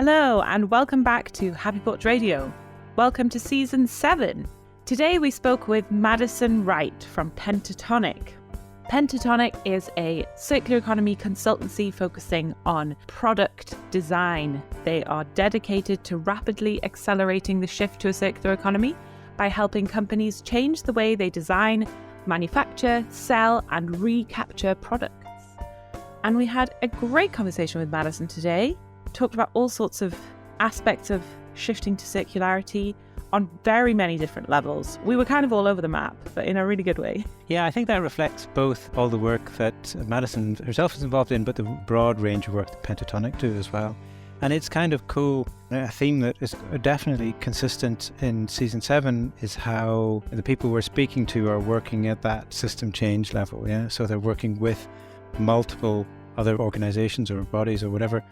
Hello and welcome back to Happy Porch Radio. Welcome to Season 7. Today we spoke with Madison Wright from Pentatonic. Pentatonic is a circular economy consultancy focusing on product design. They are dedicated to rapidly accelerating the shift to a circular economy by helping companies change the way they design, manufacture, sell, and recapture products. And we had a great conversation with Madison today. Talked about all sorts of aspects of shifting to circularity on very many different levels. We were kind of all over the map, but in a really good way. Yeah, I think that reflects both all the work that Madison herself is involved in, but the broad range of work that Pentatonic do as well. And it's kind of cool. A theme that is definitely consistent in Season 7 is how the people we're speaking to are working at that system change level. Yeah, so they're working with multiple other organizations or bodies or whatever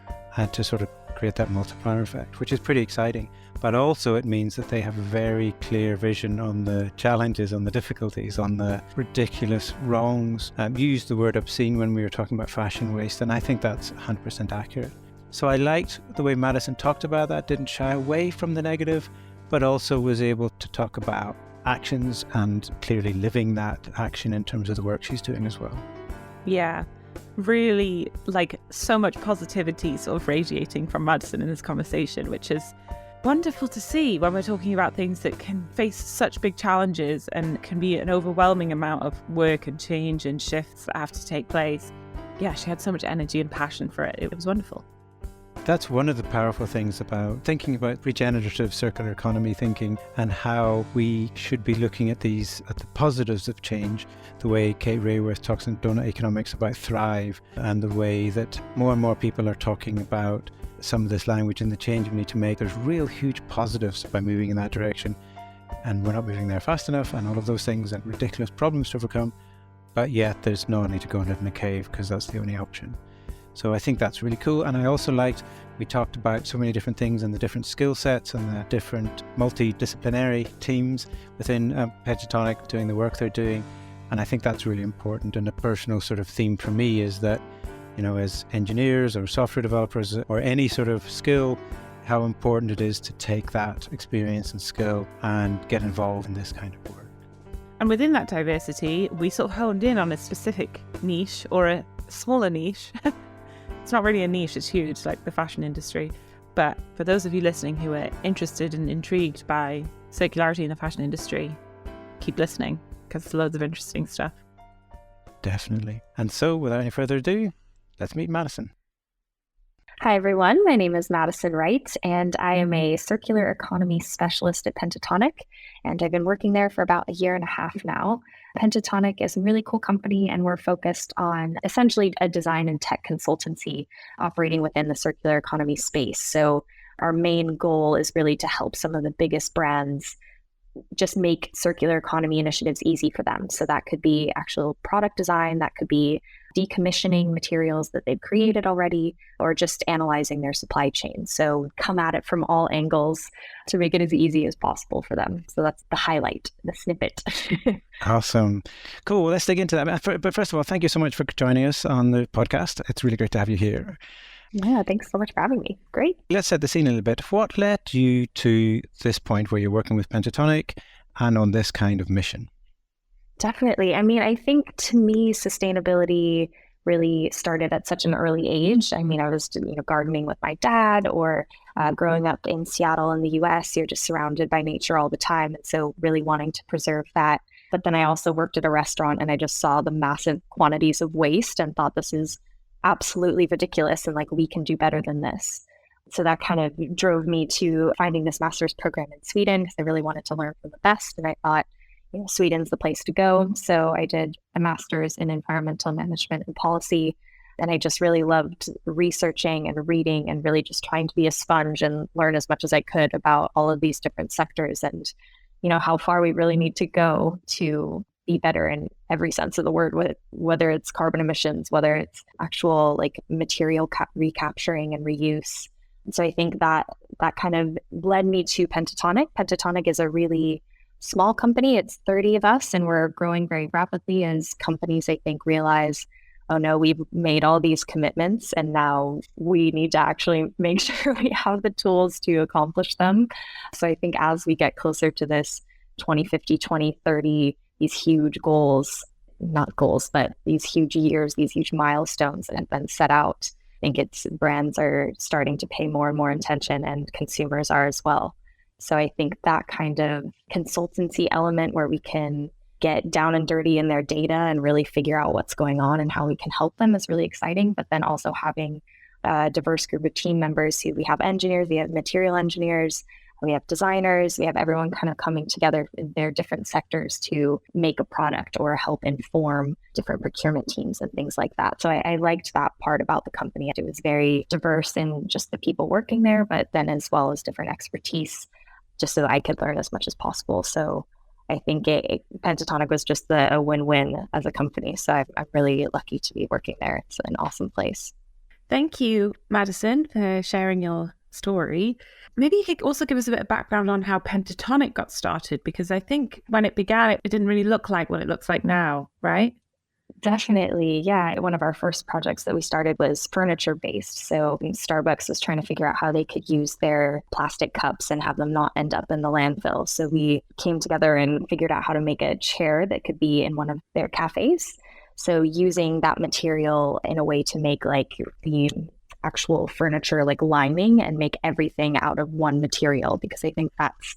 to sort of create that multiplier effect, which is pretty exciting. But also it means that they have a very clear vision on the challenges, on the difficulties, on the ridiculous wrongs. You used the word obscene when we were talking about fashion waste, and I think that's 100% accurate. So I liked the way Madison talked about that, didn't shy away from the negative, but also was able to talk about actions and clearly living that action in terms of the work she's doing as well. Yeah, really like so much positivity sort of radiating from Madison in this conversation, which is wonderful to see when we're talking about things that can face such big challenges and can be an overwhelming amount of work and change and shifts that have to take place. Yeah, she had so much energy and passion for it. It was wonderful. That's one of the powerful things about thinking about regenerative circular economy thinking and how we should be looking at the positives of change, the way Kate Raworth talks in Donut Economics about thrive, and the way that more and more people are talking about some of this language and the change we need to make. There's real huge positives by moving in that direction, and we're not moving there fast enough and all of those things and ridiculous problems to overcome, but yet there's no need to go and live in a cave because that's the only option. So I think that's really cool. And I also liked, we talked about so many different things and the different skill sets and the different multidisciplinary teams within Pentatonic doing the work they're doing. And I think that's really important. And a personal sort of theme for me is that, you know, as engineers or software developers or any sort of skill, how important it is to take that experience and skill and get involved in this kind of work. And within that diversity, we sort of honed in on a specific niche or a smaller niche. It's not really a niche, it's huge, like the fashion industry. But for those of you listening who are interested and intrigued by circularity in the fashion industry, keep listening because there's loads of interesting stuff. Definitely. And so without any further ado, let's meet Madison. Hi, everyone. My name is Madison Wright, and I am a circular economy specialist at Pentatonic, and I've been working there for about 1.5 years now. Pentatonic is a really cool company, and we're focused on essentially a design and tech consultancy operating within the circular economy space. So our main goal is really to help some of the biggest brands just make circular economy initiatives easy for them. So that could be actual product design, that could be decommissioning materials that they've created already, or just analyzing their supply chain. So come at it from all angles to make it as easy as possible for them. So that's the highlight, the snippet. Awesome. Cool. Well, let's dig into that. But first of all, thank you so much for joining us on the podcast. It's really great to have you here. Yeah, thanks so much for having me. Great. Let's set the scene a little bit. What led you to this point where you're working with Pentatonic and on this kind of mission? Definitely. I mean, I think to me, sustainability really started at such an early age. I mean, I was, gardening with my dad or growing up in Seattle in the US, you're just surrounded by nature all the time. And so really wanting to preserve that. But then I also worked at a restaurant and I just saw the massive quantities of waste and thought this is absolutely ridiculous and like we can do better than this. So that kind of drove me to finding this master's program in Sweden because I really wanted to learn from the best. And I thought, Sweden's the place to go. So I did a master's in environmental management and policy. And I just really loved researching and reading and really just trying to be a sponge and learn as much as I could about all of these different sectors and, how far we really need to go to be better in every sense of the word, whether it's carbon emissions, whether it's actual like material recapturing and reuse. And so I think that kind of led me to Pentatonic. Pentatonic is a really small company. It's 30 of us, and we're growing very rapidly as companies, I think, realize oh no, we've made all these commitments and now we need to actually make sure we have the tools to accomplish them. So I think as we get closer to this 2050, 2030, these huge goals, not goals, but these huge years, these huge milestones that have been set out, I think it's brands are starting to pay more and more attention, and consumers are as well. So I think that kind of consultancy element where we can get down and dirty in their data and really figure out what's going on and how we can help them is really exciting. But then also having a diverse group of team members who we have engineers, we have material engineers, we have designers, we have everyone kind of coming together in their different sectors to make a product or help inform different procurement teams and things like that. So I liked that part about the company. It was very diverse in just the people working there, but then as well as different expertise, just so that I could learn as much as possible. So I think Pentatonic was just a win-win as a company. So I'm really lucky to be working there. It's an awesome place. Thank you, Madison, for sharing your story. Maybe you could also give us a bit of background on how Pentatonic got started, because I think when it began, it didn't really look like what it looks like now, right? Definitely. Yeah. One of our first projects that we started was furniture based. So Starbucks was trying to figure out how they could use their plastic cups and have them not end up in the landfill. So we came together and figured out how to make a chair that could be in one of their cafes. So using that material in a way to make like the actual furniture like lining and make everything out of one material, because I think that's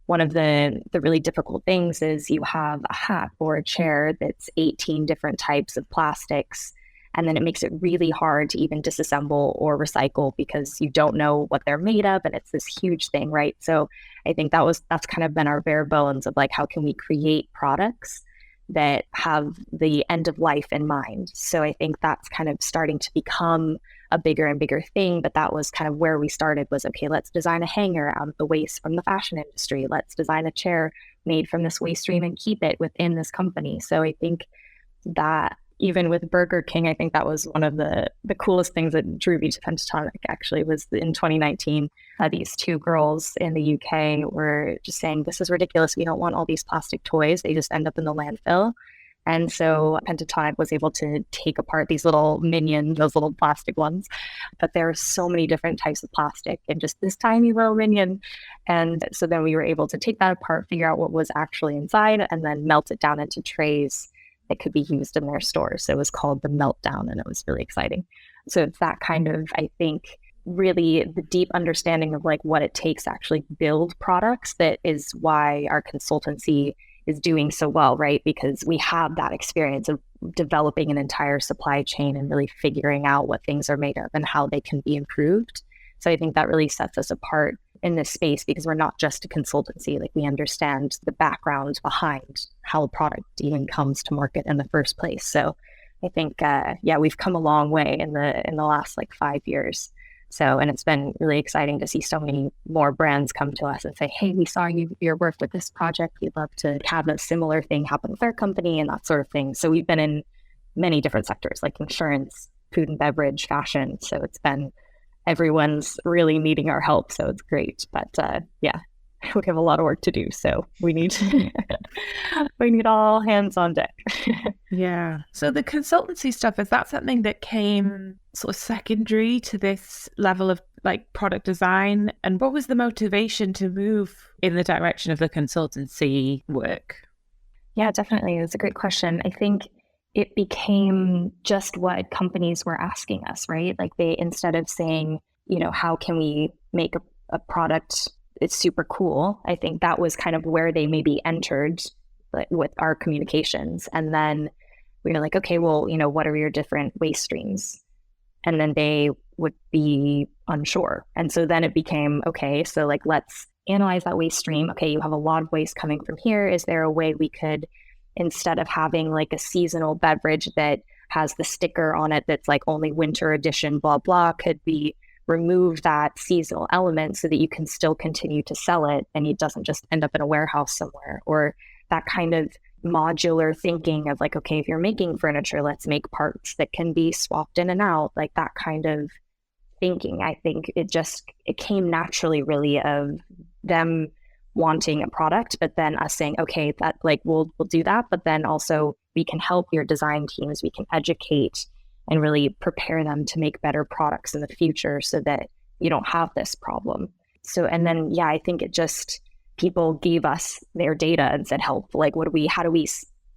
one of the really difficult things is you have a hat or a chair that's 18 different types of plastics, and then it makes it really hard to even disassemble or recycle because you don't know what they're made of, and it's this huge thing, right? So I think that's kind of been our bare bones of like, how can we create products that have the end of life in mind? So I think that's kind of starting to become a bigger and bigger thing, but that was kind of where we started was, okay, let's design a hanger out of the waste from the fashion industry. Let's design a chair made from this waste stream and keep it within this company. So I think that even with Burger King, I think that was one of the coolest things that drew me to Pentatonic actually was in 2019, these two girls in the UK were just saying, this is ridiculous. We don't want all these plastic toys. They just end up in the landfill. And so Pentatonic was able to take apart these little minions, those little plastic ones. But there are so many different types of plastic in just this tiny little minion. And so then we were able to take that apart, figure out what was actually inside, and then melt it down into trays that could be used in their stores. So it was called the Meltdown, and it was really exciting. So it's that kind of, I think, really the deep understanding of like what it takes to actually build products that is why our consultancy is doing so well, right? Because we have that experience of developing an entire supply chain and really figuring out what things are made of and how they can be improved. So I think that really sets us apart in this space because we're not just a consultancy. Like we understand the background behind how a product even comes to market in the first place. So I think, we've come a long way in the last like 5 years. So, and it's been really exciting to see so many more brands come to us and say, hey, we saw your work with this project. We'd love to have a similar thing happen with our company and that sort of thing. So we've been in many different sectors like insurance, food and beverage, fashion. So it's been, everyone's really needing our help. So it's great. But we have a lot of work to do. So we need all hands on deck. Yeah. So the consultancy stuff, is that something that came sort of secondary to this level of like product design? And what was the motivation to move in the direction of the consultancy work? Yeah, definitely. It was a great question. I think it became just what companies were asking us, right? Like they, instead of saying, how can we make a product it's super cool. I think that was kind of where they maybe entered with our communications. And then we were like, okay, well, what are your different waste streams? And then they would be unsure. And so then it became, okay, so like, let's analyze that waste stream. Okay, you have a lot of waste coming from here. Is there a way we could, instead of having like a seasonal beverage that has the sticker on it that's like only winter edition, blah, blah, could be remove that seasonal element so that you can still continue to sell it and it doesn't just end up in a warehouse somewhere? Or that kind of modular thinking of like, okay, if you're making furniture, let's make parts that can be swapped in and out, like that kind of thinking. I think it came naturally really of them wanting a product, but then us saying, okay, that like we'll do that, but then also we can help your design teams, we can educate and really prepare them to make better products in the future so that you don't have this problem. So, and then, yeah, I think it just, people gave us their data and said, help, like, how do we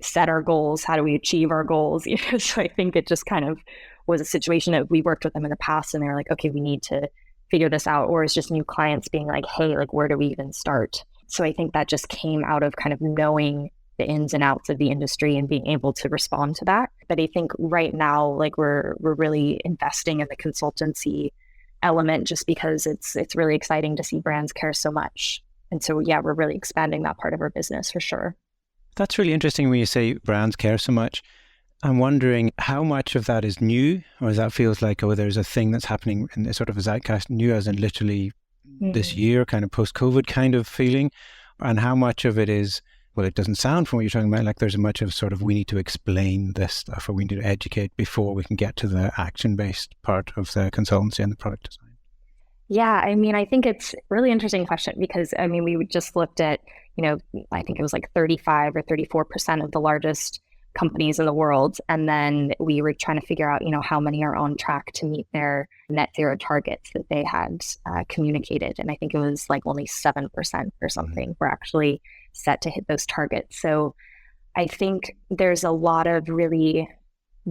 set our goals? How do we achieve our goals? So I think it just kind of was a situation that we worked with them in the past and they were like, okay, we need to figure this out. Or it's just new clients being like, hey, like, where do we even start? So I think that just came out of kind of knowing the ins and outs of the industry and being able to respond to that. But I think right now, like, we're really investing in the consultancy element just because it's really exciting to see brands care so much. And so, yeah, we're really expanding that part of our business for sure. That's really interesting when you say brands care so much. I'm wondering how much of that is new, or that feels like, oh, there's a thing that's happening in sort of a zeitgeist, new as in literally this year, kind of post-COVID kind of feeling, and how much of it is, well, it doesn't sound from what you're talking about like there's a much of sort of we need to explain this stuff or we need to educate before we can get to the action-based part of the consultancy and the product design. Yeah, I mean, I think it's a really interesting question because, I mean, we just looked at, I think it was like 35 or 34% of the largest companies in the world. And then we were trying to figure out, how many are on track to meet their net zero targets that they had communicated. And I think it was like only 7% or something were actually set to hit those targets. So I think there's a lot of really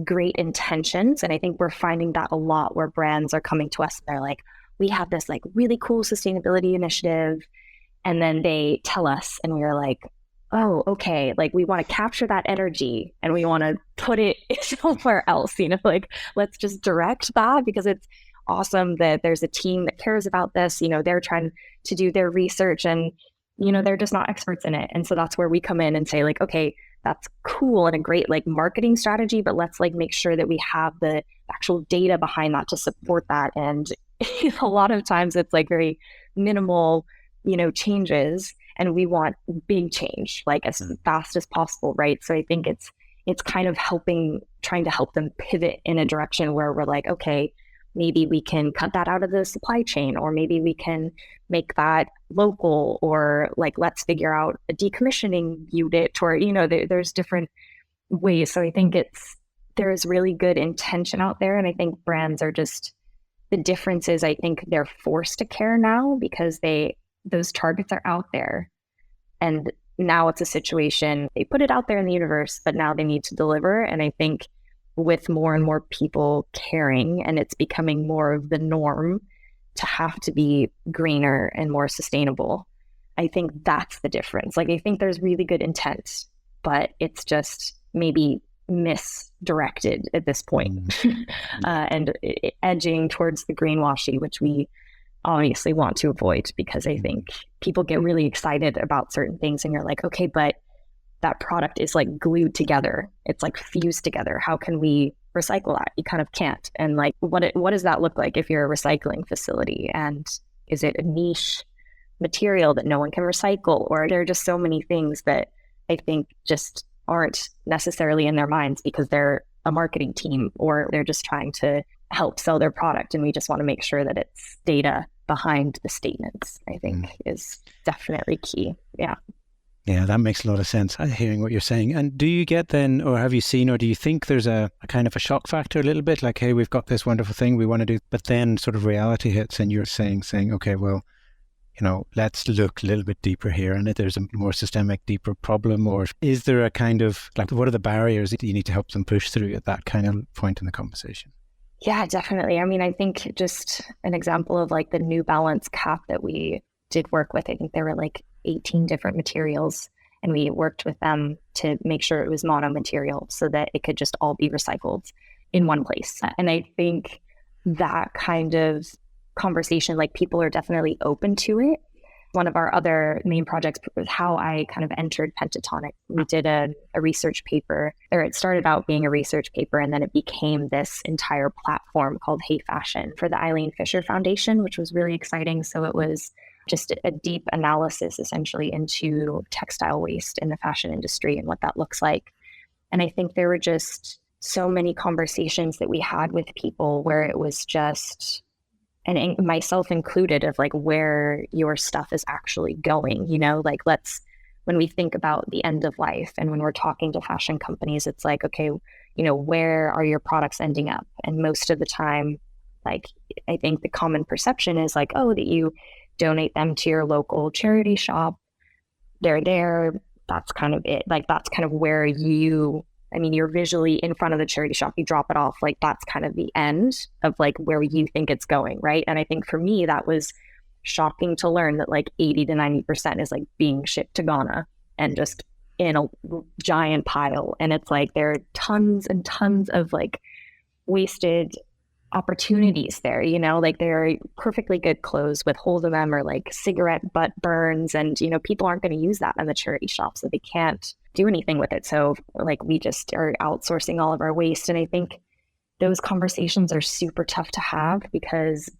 great intentions. And I think we're finding that a lot where brands are coming to us and they're like, we have this like really cool sustainability initiative. And then they tell us and we're like, oh, okay, like we want to capture that energy and we want to put it somewhere else, like let's just direct that because it's awesome that there's a team that cares about this, they're trying to do their research and, they're just not experts in it. And so that's where we come in and say like, okay, that's cool and a great like marketing strategy, but let's like make sure that we have the actual data behind that to support that. And a lot of times it's like very minimal, changes, and we want big change, like as fast as possible, right? So I think it's kind of trying to help them pivot in a direction where we're like, okay, maybe we can cut that out of the supply chain, or maybe we can make that local, or like, let's figure out a decommissioning unit, or, there's different ways. So I think there's really good intention out there. And I think brands are just, the difference is I think they're forced to care now because those targets are out there. And now it's a situation, they put it out there in the universe, but now they need to deliver. And I think with more and more people caring, and it's becoming more of the norm to have to be greener and more sustainable, I think that's the difference. Like, I think there's really good intent, but it's just maybe misdirected at this point. And edging towards the greenwashing, which we obviously want to avoid, because I think people get really excited about certain things and you're like, okay, but that product is like glued together. It's like fused together. How can we recycle that? You kind of can't. And like, what does that look like if you're a recycling facility? And is it a niche material that no one can recycle? Or there are just so many things that I think just aren't necessarily in their minds because they're a marketing team or they're just trying to help sell their product. And we just want to make sure that it's data behind the statements, I think is definitely key. Yeah. Yeah, that makes a lot of sense, hearing what you're saying. And do you get then, or have you seen, or do you think there's a kind of a shock factor a little bit? Like, hey, we've got this wonderful thing we want to do, but then sort of reality hits and you're saying, okay, well, let's look a little bit deeper here. And if there's a more systemic, deeper problem, or is there a kind of, like, what are the barriers that you need to help them push through at that kind of point in the conversation? Yeah, definitely. I mean, I think just an example of like the New Balance cap that we did work with, I think there were like 18 different materials, and we worked with them to make sure it was mono material so that it could just all be recycled in one place. And I think that kind of conversation, like, people are definitely open to it. One of our other main projects was how I kind of entered Pentatonic. We did a research paper, or it started out being a research paper, and then it became this entire platform called Hey Fashion for the Eileen Fisher Foundation, which was really exciting. So it was just a deep analysis essentially into textile waste in the fashion industry and what that looks like. And I think there were just so many conversations that we had with people where it was just, and myself included, of like where your stuff is actually going, like let's when we think about the end of life and when we're talking to fashion companies, it's like, okay, where are your products ending up? And most of the time, like, I think the common perception is like, oh, that you donate them to your local charity shop. They're there. That's kind of it. Like, that's kind of where you're visually in front of the charity shop, you drop it off. Like, that's kind of the end of like where you think it's going. Right. And I think for me, that was shocking to learn that like 80 to 90% is like being shipped to Ghana and just in a giant pile. And it's like, there are tons and tons of like wasted opportunities there, like there are perfectly good clothes with holes in them or like cigarette butt burns. And, people aren't going to use that in the charity shop, so they can't do anything with it. So like we just are outsourcing all of our waste. And I think those conversations are super tough to have because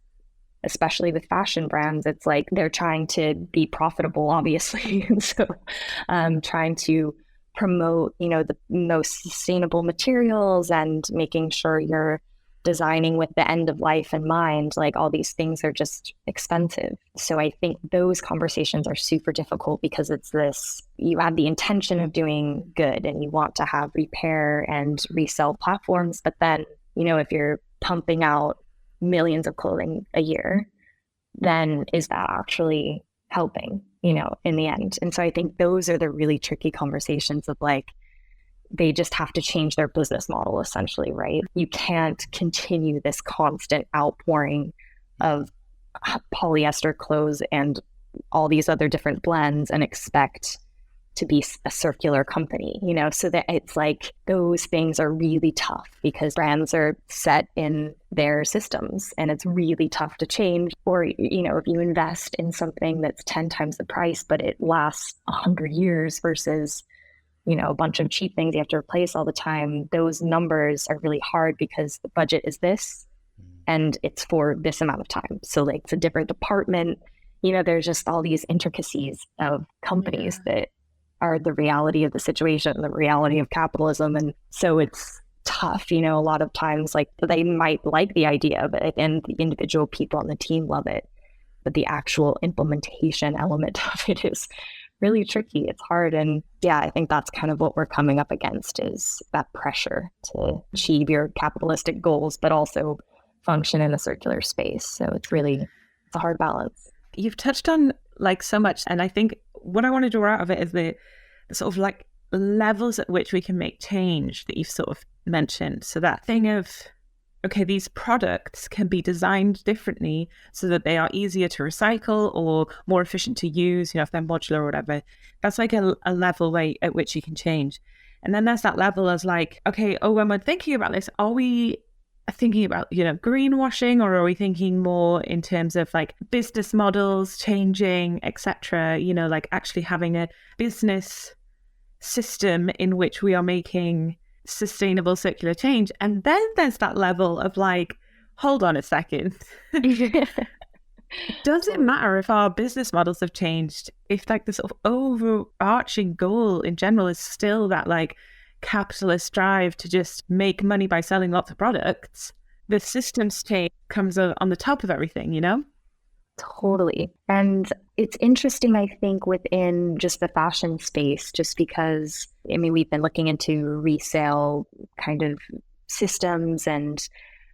especially with fashion brands, it's like they're trying to be profitable, obviously. And so trying to promote, the most sustainable materials and making sure you're designing with the end of life in mind, like all these things are just expensive. So I think those conversations are super difficult because it's this, you have the intention of doing good and you want to have repair and resell platforms. But then, if you're pumping out millions of clothing a year, then is that actually helping, in the end? And so I think those are the really tricky conversations of like, they just have to change their business model essentially, right? You can't continue this constant outpouring of polyester clothes and all these other different blends and expect to be a circular company, so that it's like those things are really tough because brands are set in their systems and it's really tough to change. Or, if you invest in something that's 10 times the price, but it lasts 100 years versus a bunch of cheap things you have to replace all the time, those numbers are really hard because the budget is this and it's for this amount of time. So like it's a different department, there's just all these intricacies of companies that are the reality of the situation, the reality of capitalism. And so it's tough, a lot of times like they might like the idea of it and the individual people on the team love it, but the actual implementation element of it is really tricky. It's hard. And yeah, I think that's kind of what we're coming up against is that pressure to achieve your capitalistic goals, but also function in a circular space. So it's a hard balance. You've touched on like so much. And I think what I want to draw out of it is the sort of like levels at which we can make change that you've sort of mentioned. So that thing of, okay, these products can be designed differently so that they are easier to recycle or more efficient to use, if they're modular or whatever. That's like a level way at which you can change. And then there's that level as like, okay, when we're thinking about this, are we thinking about, greenwashing, or are we thinking more in terms of like business models changing, etc., like actually having a business system in which we are making sustainable circular change? And then there's that level of like, hold on a second. Does it matter if our business models have changed, if like the sort of overarching goal in general is still that like capitalist drive to just make money by selling lots of products? The systems change comes on the top of everything, Totally. And it's interesting, I think, within just the fashion space, just because, we've been looking into resale kind of systems and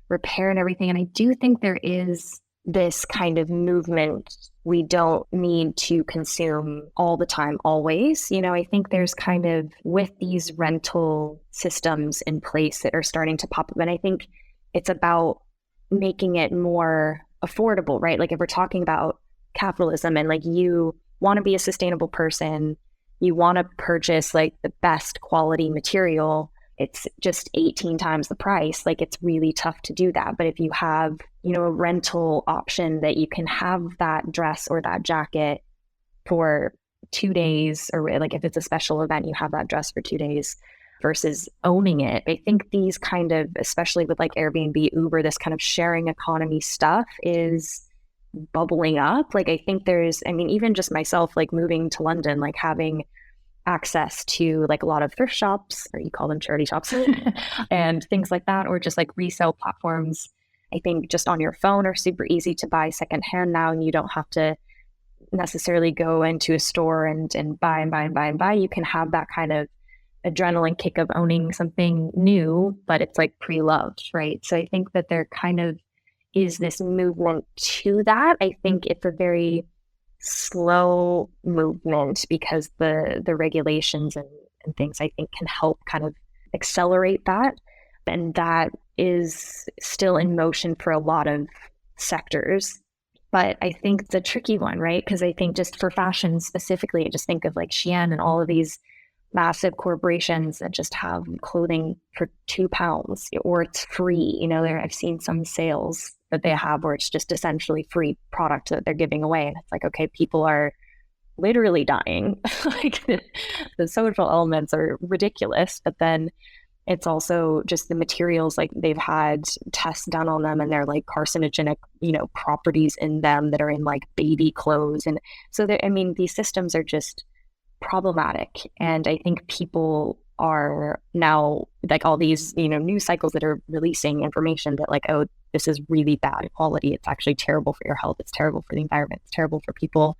repair and everything. And I do think there is this kind of movement. We don't need to consume all the time, always. I think there's kind of, with these rental systems in place that are starting to pop up, and I think it's about making it more affordable, right? Like if we're talking about capitalism and like you want to be a sustainable person, you want to purchase like the best quality material, it's just 18 times the price. Like it's really tough to do that. But if you have, a rental option that you can have that dress or that jacket for 2 days, or like if it's a special event, you have that dress for 2 days versus owning it. I think these kind of, especially with like Airbnb, Uber, this kind of sharing economy stuff is bubbling up. Like I think there's, even just myself, like moving to London, like having access to like a lot of thrift shops, or you call them charity shops, and things like that, or just like resale platforms, I think just on your phone are super easy to buy secondhand now, and you don't have to necessarily go into a store and buy and buy and buy and buy. You can have that kind of adrenaline kick of owning something new, but it's like pre-loved, right? So I think that there kind of is this movement to that. I think it's a very slow movement because the regulations and things I think can help kind of accelerate that. And that is still in motion for a lot of sectors. But I think it's a tricky one, right? Because I think just for fashion specifically, I just think of like Shein and all of these massive corporations that just have clothing for £2 or it's free. You know, I've seen some sales that they have where it's just essentially free product that they're giving away. And it's like, okay, people are literally dying. Like the social elements are ridiculous, but then it's also just the materials, like they've had tests done on them and they're like carcinogenic, properties in them that are in like baby clothes. And so these systems are just problematic. And I think people are now like all these, news cycles that are releasing information that like, oh, this is really bad quality. It's actually terrible for your health. It's terrible for the environment. It's terrible for people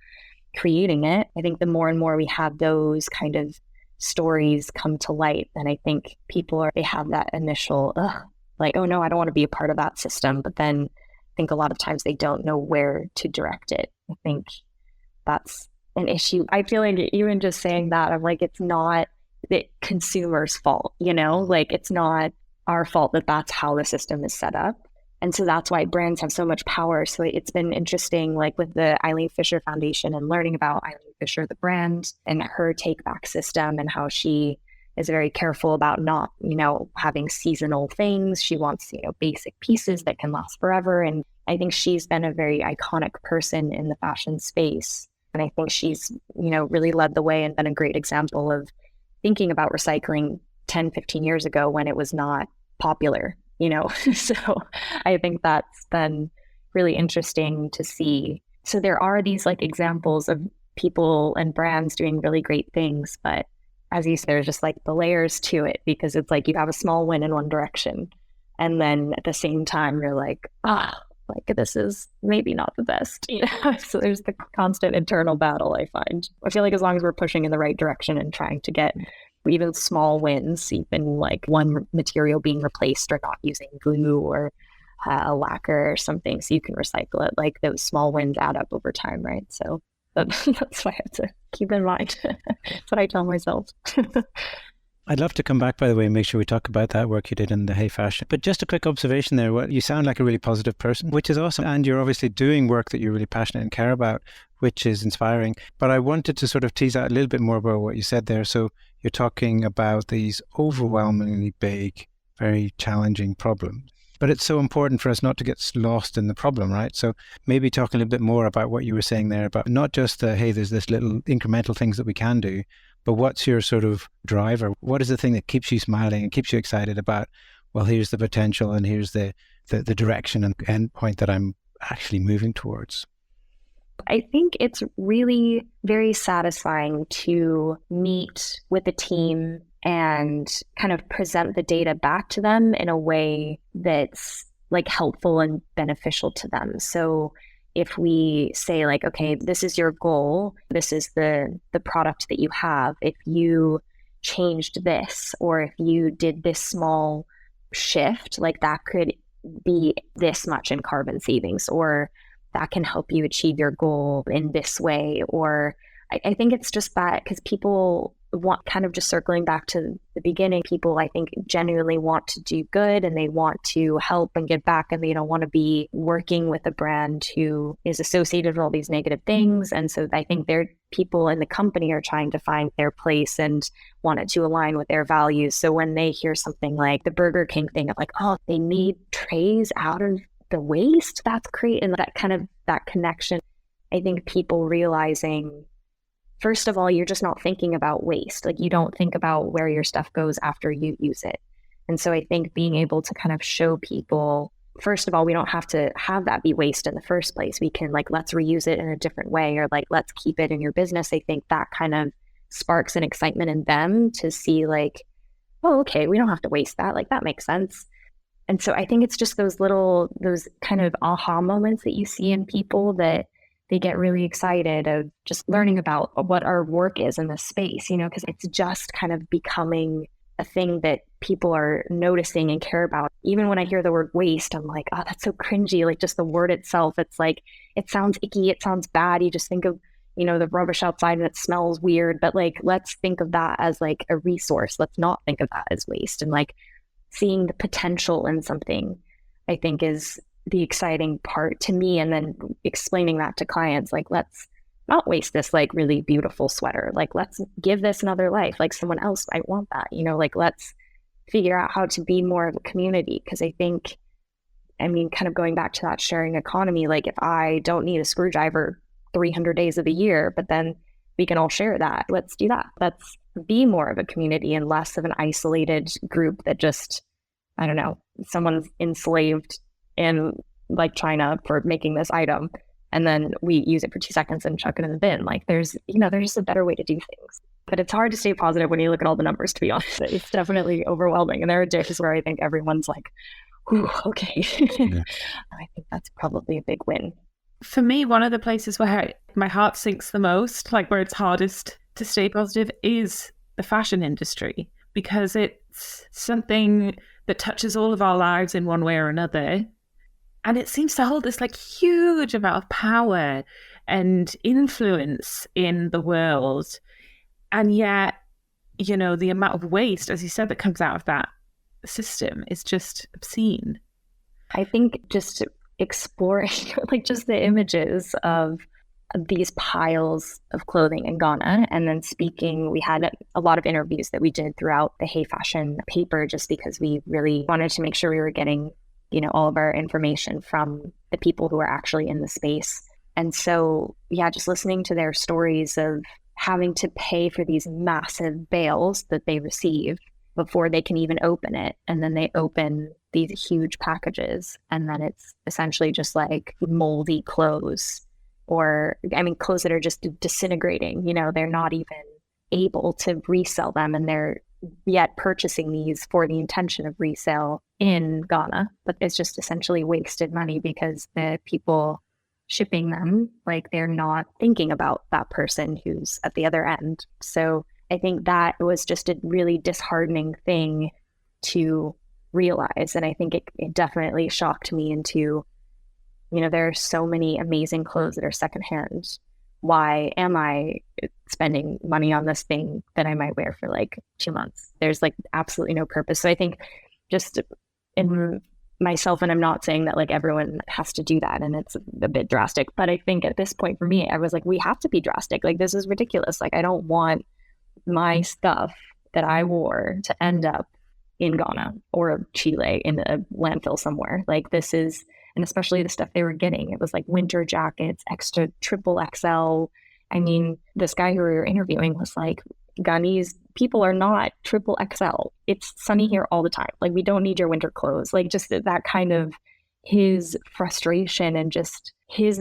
creating it. I think the more and more we have those kind of stories come to light, then I think they have that initial, like, oh no, I don't want to be a part of that system. But then I think a lot of times they don't know where to direct it. I think that's an issue. I feel like even just saying that, I'm like, it's not the consumer's fault, like it's not our fault that that's how the system is set up. And so that's why brands have so much power. So it's been interesting, like with the Eileen Fisher Foundation and learning about Eileen Fisher, the brand, and her take back system and how she is very careful about not, having seasonal things. She wants, basic pieces that can last forever. And I think she's been a very iconic person in the fashion space. And I think she's, really led the way and been a great example of thinking about recycling 10, 15 years ago when it was not popular. So I think that's been really interesting to see. So there are these like examples of people and brands doing really great things, but as you said, there's just like the layers to it, because it's like you have a small win in one direction, and then at the same time you're like, like this is maybe not the best, So there's the constant internal battle. I find. I feel like as long as we're pushing in the right direction and trying to get even small wins, even like one material being replaced or not using glue or a lacquer or something so you can recycle it, like those small wins add up over time, right? So that's why I have to keep in mind. That's what I tell myself. I'd love to come back, by the way, and make sure we talk about that work you did in the Hey Fashion. But just a quick observation there. You sound like a really positive person, which is awesome. And you're obviously doing work that you're really passionate and care about, which is inspiring. But I wanted to sort of tease out a little bit more about what you said there. So you're talking about these overwhelmingly big, very challenging problems. But it's so important for us not to get lost in the problem, right? So maybe talk a little bit more about what you were saying there about not just hey, there's this little incremental things that we can do, but what's your sort of driver? What is the thing that keeps you smiling and keeps you excited about, well, here's the potential and here's the direction and end point that I'm actually moving towards? I think it's really very satisfying to meet with a team and kind of present the data back to them in a way that's like helpful and beneficial to them. So if we say like, okay, this is your goal, this is the product that you have, if you changed this, or if you did this small shift, like that could be this much in carbon savings, or that can help you achieve your goal in this way. Or I think it's just that because people want, kind of just circling back to the beginning, people I think genuinely want to do good and they want to help and give back, and they don't want to be working with a brand who is associated with all these negative things. And so I think people in the company are trying to find their place and want it to align with their values. So when they hear something like the Burger King thing of like, oh, they need trays out of the waste, that's great. And that kind of that connection, I think people realizing, first of all, you're just not thinking about waste. Like you don't think about where your stuff goes after you use it. And so I think being able to kind of show people, first of all, we don't have to have that be waste in the first place. We can like, let's reuse it in a different way, or like, let's keep it in your business. I think that kind of sparks an excitement in them to see like, oh, okay, we don't have to waste that. Like that makes sense. And so I think it's just those kind of aha moments that you see in people that they get really excited of just learning about what our work is in this space, because it's just kind of becoming a thing that people are noticing and care about. Even when I hear the word waste, I'm like, oh, that's so cringy. Like just the word itself, it's like, it sounds icky, it sounds bad. You just think of, the rubbish outside and it smells weird, but like, let's think of that as like a resource. Let's not think of that as waste. And like seeing the potential in something, I think is the exciting part to me. And then explaining that to clients, like, let's not waste this like really beautiful sweater. Like, let's give this another life. Like someone else might want that, like let's figure out how to be more of a community. Because I think, kind of going back to that sharing economy, like if I don't need a screwdriver 300 days of the year, but then we can all share that. Let's do that. Let's be more of a community and less of an isolated group that just, I don't know, someone's enslaved in like China for making this item. And then we use it for 2 seconds and chuck it in the bin. Like there's just a better way to do things. But it's hard to stay positive when you look at all the numbers, to be honest. It's definitely overwhelming. And there are days where I think everyone's like, ooh, okay. Yeah. I think that's probably a big win. For me, one of the places where my heart sinks the most, like where it's hardest to stay positive, is the fashion industry, because it's something that touches all of our lives in one way or another. And it seems to hold this like huge amount of power and influence in the world. And yet, the amount of waste, as you said, that comes out of that system is just obscene. I think just exploring like just the images of these piles of clothing in Ghana, and then speaking, we had a lot of interviews that we did throughout the Hey Fashion paper, just because we really wanted to make sure we were getting, all of our information from the people who are actually in the space. And so, yeah, just listening to their stories of having to pay for these massive bales that they receive before they can even open it. And then they open these huge packages, and then it's essentially just like moldy clothes, or clothes that are just disintegrating. They're not even able to resell them, and they're yet purchasing these for the intention of resale in Ghana. But it's just essentially wasted money because the people shipping them, like, they're not thinking about that person who's at the other end. So I think that was just a really disheartening thing to realize. And I think it definitely shocked me into, there are so many amazing clothes that are secondhand. Why am I spending money on this thing that I might wear for like 2 months? There's like absolutely no purpose. So I think just in myself, and I'm not saying that like everyone has to do that, and it's a bit drastic, but I think at this point for me, I was like, we have to be drastic. Like, this is ridiculous. Like, I don't want my stuff that I wore to end up in Ghana or Chile in a landfill somewhere. Like, this is, and especially the stuff they were getting, it was like winter jackets, extra triple XL. This guy who we were interviewing was like, Ghanese people are not triple XL. It's sunny here all the time. Like, we don't need your winter clothes. Like, just that kind of his frustration and he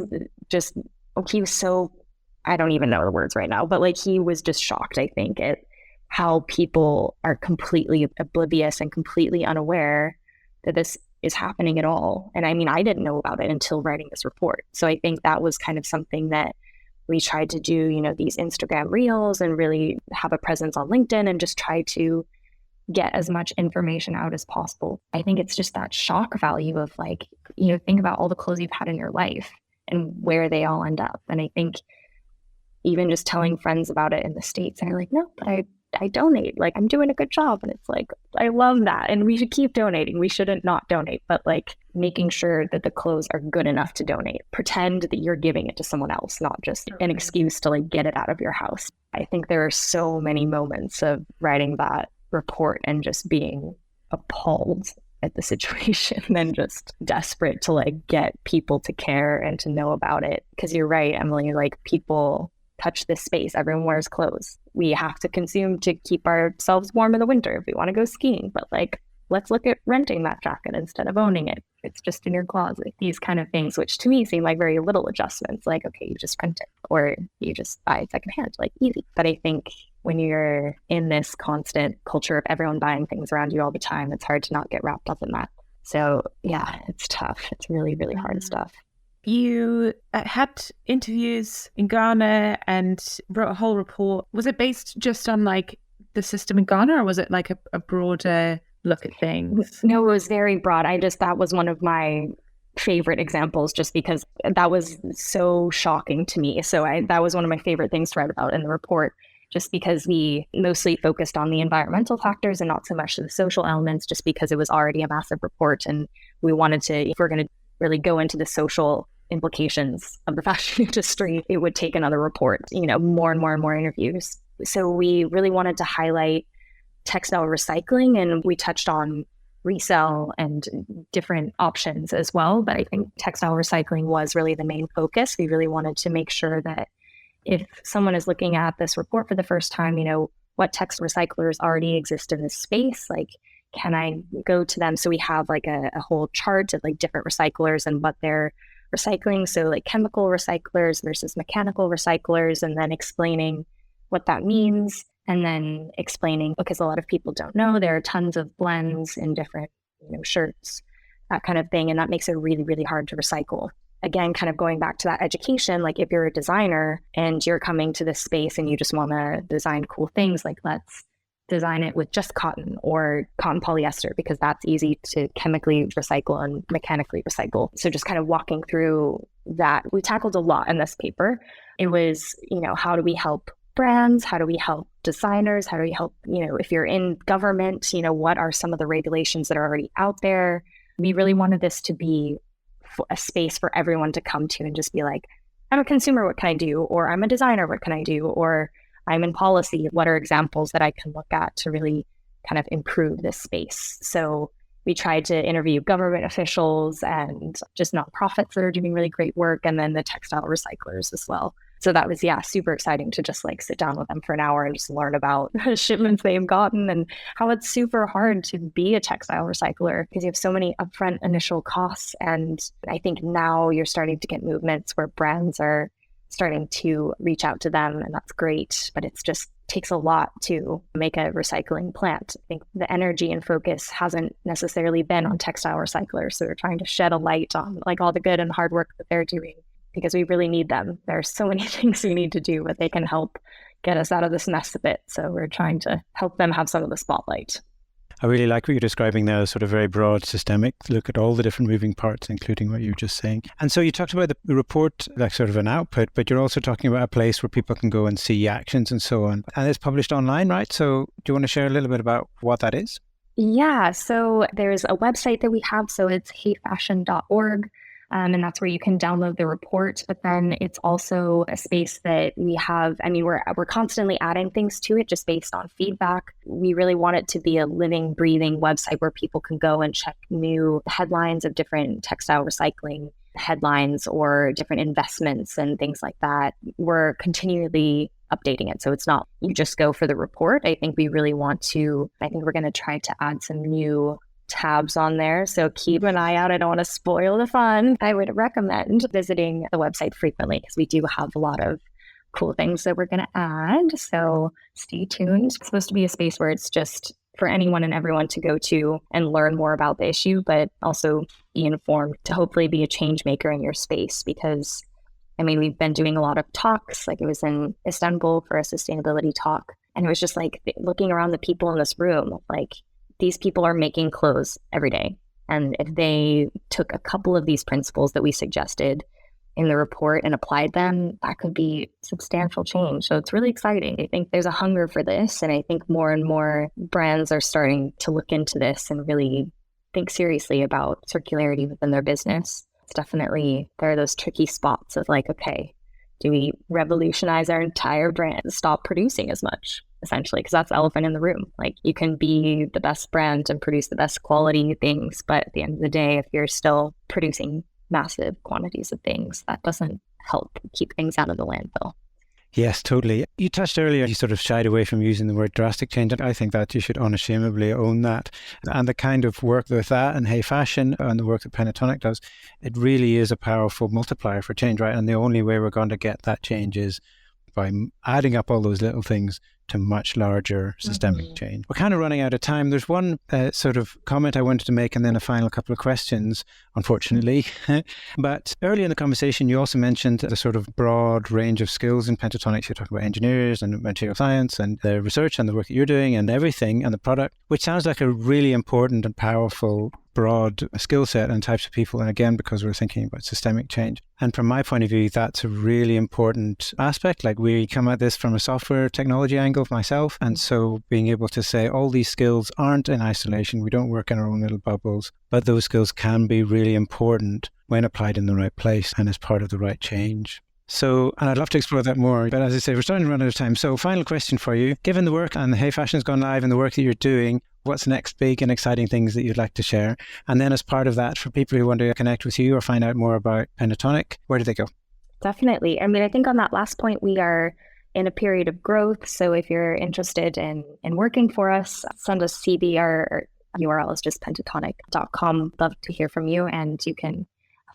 was so, I don't even know the words right now, but like, he was just shocked, I think, at how people are completely oblivious and completely unaware that this is happening at all. And I didn't know about it until writing this report. So I think that was kind of something that we tried to do, these Instagram reels, and really have a presence on LinkedIn, and just try to get as much information out as possible. I think it's just that shock value of like, think about all the clothes you've had in your life and where they all end up. And I think even just telling friends about it in the States, and they're like, no, but I donate, like, I'm doing a good job. And it's like, I love that. And we should keep donating. We shouldn't not donate, but like making sure that the clothes are good enough to donate. Pretend that you're giving it to someone else, not just an excuse to like get it out of your house. I think there are so many moments of writing that report and just being appalled at the situation and just desperate to like get people to care and to know about it. Because you're right, Emily, like, people touch this space. Everyone wears clothes. We have to consume to keep ourselves warm in the winter if we want to go skiing. But like, let's look at renting that jacket instead of owning it. It's just in your closet. These kind of things, which to me seem like very little adjustments. Like, okay, you just rent it, or you just buy it secondhand, like, easy. But I think when you're in this constant culture of everyone buying things around you all the time, it's hard to not get wrapped up in that. So yeah, it's tough. It's really, really hard stuff. You had interviews in Ghana and wrote a whole report. Was it based just on like the system in Ghana, or was it like a broader look at things? No, it was very broad. That was one of my favorite examples just because that was so shocking to me. So that was one of my favorite things to write about in the report, just because we mostly focused on the environmental factors and not so much the social elements, just because it was already a massive report. And we wanted to, if we're going to really go into the social implications of the fashion industry, it would take another report, more and more and more interviews. So we really wanted to highlight textile recycling, and we touched on resell and different options as well. But I think textile recycling was really the main focus. We really wanted to make sure that if someone is looking at this report for the first time, what textile recyclers already exist in this space? Like, can I go to them? So we have like a whole chart of like different recyclers and what they're recycling. So like chemical recyclers versus mechanical recyclers, and then explaining what that means. And then explaining, because a lot of people don't know, there are tons of blends in different, shirts, that kind of thing. And that makes it really, really hard to recycle. Again, kind of going back to that education, like if you're a designer and you're coming to this space and you just want to design cool things, like let's design it with just cotton or cotton polyester, because that's easy to chemically recycle and mechanically recycle. So just kind of walking through that, we tackled a lot in this paper. It was, how do we help brands? How do we help designers? How do we help, if you're in government, what are some of the regulations that are already out there? We really wanted this to be a space for everyone to come to and just be like, I'm a consumer, what can I do? Or I'm a designer, what can I do? Or I'm in policy, what are examples that I can look at to really kind of improve this space? So we tried to interview government officials and just nonprofits that are doing really great work, and then the textile recyclers as well. So that was, super exciting to just like sit down with them for an hour and just learn about shipments they've gotten and how it's super hard to be a textile recycler because you have so many upfront initial costs. And I think now you're starting to get movements where brands are starting to reach out to them, and that's great. But it's just takes a lot to make a recycling plant. I think the energy and focus hasn't necessarily been on textile recyclers. So we're trying to shed a light on like all the good and hard work that they're doing, because we really need them. There's so many things we need to do, but they can help get us out of this mess a bit. So we're trying to help them have some of the spotlight. I really like what you're describing now, sort of very broad, systemic look at all the different moving parts, including what you were just saying. And so you talked about the report, like sort of an output, but you're also talking about a place where people can go and see actions and so on. And it's published online, right? So do you want to share a little bit about what that is? Yeah, so there's a website that we have. So it's heyfashion.org. And that's where you can download the report. But then it's also a space that we have. I mean, we're constantly adding things to it just based on feedback. We really want it to be a living, breathing website where people can go and check new headlines of different textile recycling headlines or different investments and things like that. We're continually updating it. So it's not you just go for the report. I think we really want to, I think we're going to try to add some new tabs on there. So keep an eye out. I don't want to spoil the fun. I would recommend visiting the website frequently because we do have a lot of cool things that we're going to add. So stay tuned. It's supposed to be a space where it's just for anyone and everyone to go to and learn more about the issue, but also be informed to hopefully be a change maker in your space. Because I mean, we've been doing a lot of talks. Like, I was in Istanbul for a sustainability talk, and it was just like looking around the people in this room, like these people are making clothes every day. And if they took a couple of these principles that we suggested in the report and applied them, that could be substantial change. So it's really exciting. I think there's a hunger for this. And I think more and more brands are starting to look into this and really think seriously about circularity within their business. It's definitely, there are those tricky spots of like, okay, do we revolutionize our entire brand, stop producing as much? Essentially, because that's the elephant in the room. Like, you can be the best brand and produce the best quality things, but at the end of the day, if you're still producing massive quantities of things, that doesn't help keep things out of the landfill. Yes, totally. You touched earlier, you sort of shied away from using the word drastic change. And I think that you should unashamedly own that. And the kind of work with that and Hey Fashion and the work that Pentatonic does, it really is a powerful multiplier for change, right? And the only way we're going to get that change is by adding up all those little things to much larger systemic change. We're kind of running out of time. There's one sort of comment I wanted to make and then a final couple of questions, unfortunately. But early in the conversation, you also mentioned the sort of broad range of skills in Pentatonic. You're talking about engineers and material science and the research and the work that you're doing and everything and the product, which sounds like a really important and powerful broad skill set and types of people. And again, because we're thinking about systemic change. And from my point of view, that's a really important aspect. Like we come at this from a software technology angle myself. And so being able to say all these skills aren't in isolation. We don't work in our own little bubbles, but those skills can be really important when applied in the right place and as part of the right change. So, and I'd love to explore that more, but as I say, we're starting to run out of time. So final question for you. Given the work and Hey Fashion's gone live and the work that you're doing, what's the next big and exciting things that you'd like to share? And then as part of that, for people who want to connect with you or find out more about Pentatonic, where do they go? Definitely. I mean, I think on that last point, we are in a period of growth. So if you're interested in working for us, send us CV. Our URL is just pentatonic.com. Love to hear from you. And you can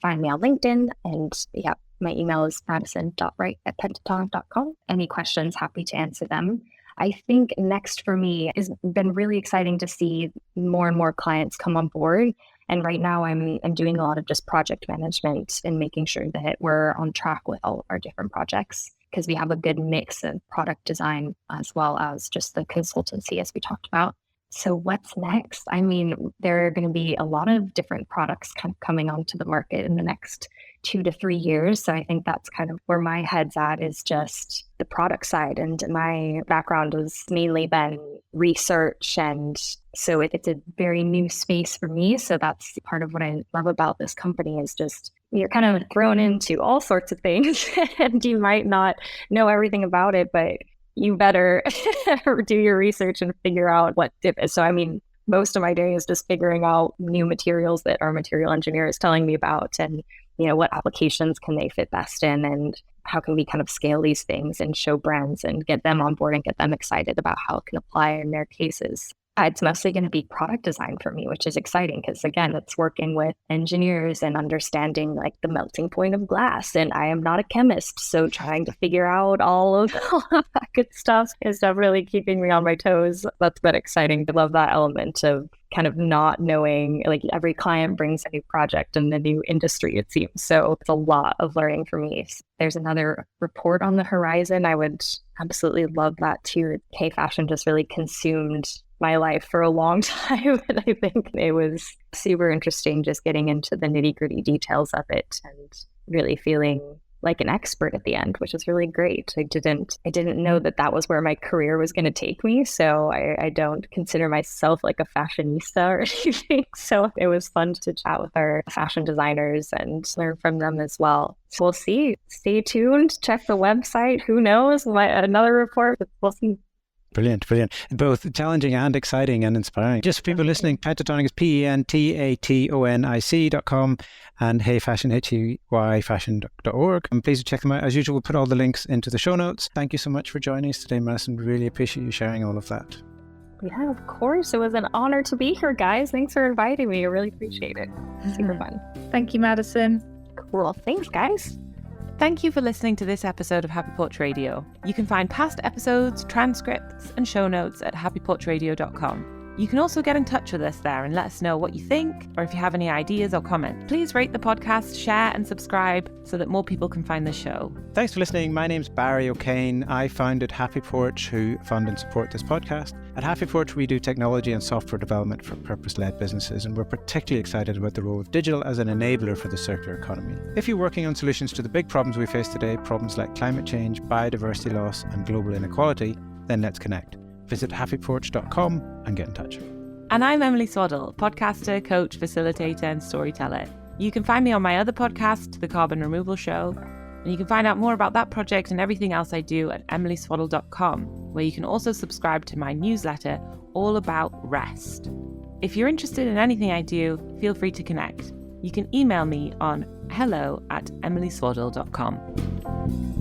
find me on LinkedIn. And yeah, my email is madison.wright@pentatonic.com. Any questions, happy to answer them. I think next for me has been really exciting to see more and more clients come on board. And right now I'm doing a lot of just project management and making sure that we're on track with all of our different projects, because we have a good mix of product design as well as just the consultancy as we talked about. So what's next? I mean, there are going to be a lot of different products kind of coming onto the market in the next 2 to 3 years. So I think that's kind of where my head's at, is just the product side. And my background has mainly been research. And so it's a very new space for me. So that's part of what I love about this company, is just you're kind of thrown into all sorts of things and you might not know everything about it, but you better do your research and figure out what dip is. So, I mean, most of my day is just figuring out new materials that our material engineer is telling me about, and, you know, what applications can they fit best in, and how can we kind of scale these things and show brands and get them on board and get them excited about how it can apply in their cases. It's mostly going to be product design for me, which is exciting because, again, it's working with engineers and understanding like the melting point of glass. And I am not a chemist, so trying to figure out all of that good stuff is really keeping me on my toes. That's been exciting. I love that element of kind of not knowing, like every client brings a new project and a new industry, it seems. So it's a lot of learning for me. There's another report on the horizon. I would absolutely love that too. Hey Fashion just really consumed my life for a long time. And I think it was super interesting just getting into the nitty-gritty details of it and really feeling like an expert at the end, which is really great. I didn't know that was where my career was going to take me. So I don't consider myself like a fashionista or anything. So it was fun to chat with our fashion designers and learn from them as well. So we'll see. Stay tuned. Check the website. Who knows? Another report. We'll see. Brilliant. Both challenging and exciting and inspiring. Just for people listening, Pentatonic is pentatonic.com and Hey Fashion, HEYFashion.org. And please check them out. As usual, we'll put all the links into the show notes. Thank you so much for joining us today, Madison. Really appreciate you sharing all of that. Yeah, of course. It was an honor to be here, guys. Thanks for inviting me. I really appreciate it. Super fun. Thank you, Madison. Cool. Thanks, guys. Thank you for listening to this episode of Happy Porch Radio. You can find past episodes, transcripts, and show notes at happyporchradio.com. You can also get in touch with us there and let us know what you think, or if you have any ideas or comments. Please rate the podcast, share, and subscribe so that more people can find the show. Thanks for listening. My name's Barry O'Kane. I founded Happy Porch, who fund and support this podcast. At Happy Porch, we do technology and software development for purpose-led businesses, and we're particularly excited about the role of digital as an enabler for the circular economy. If you're working on solutions to the big problems we face today, problems like climate change, biodiversity loss, and global inequality, then let's connect. Visit happyporch.com and get in touch. And I'm Emily Swaddle, podcaster, coach, facilitator, and storyteller. You can find me on my other podcast, The Carbon Removal Show, and you can find out more about that project and everything else I do at emilyswaddle.com, where you can also subscribe to my newsletter all about rest. If you're interested in anything I do, feel free to connect. You can email me on hello@emilyswaddle.com.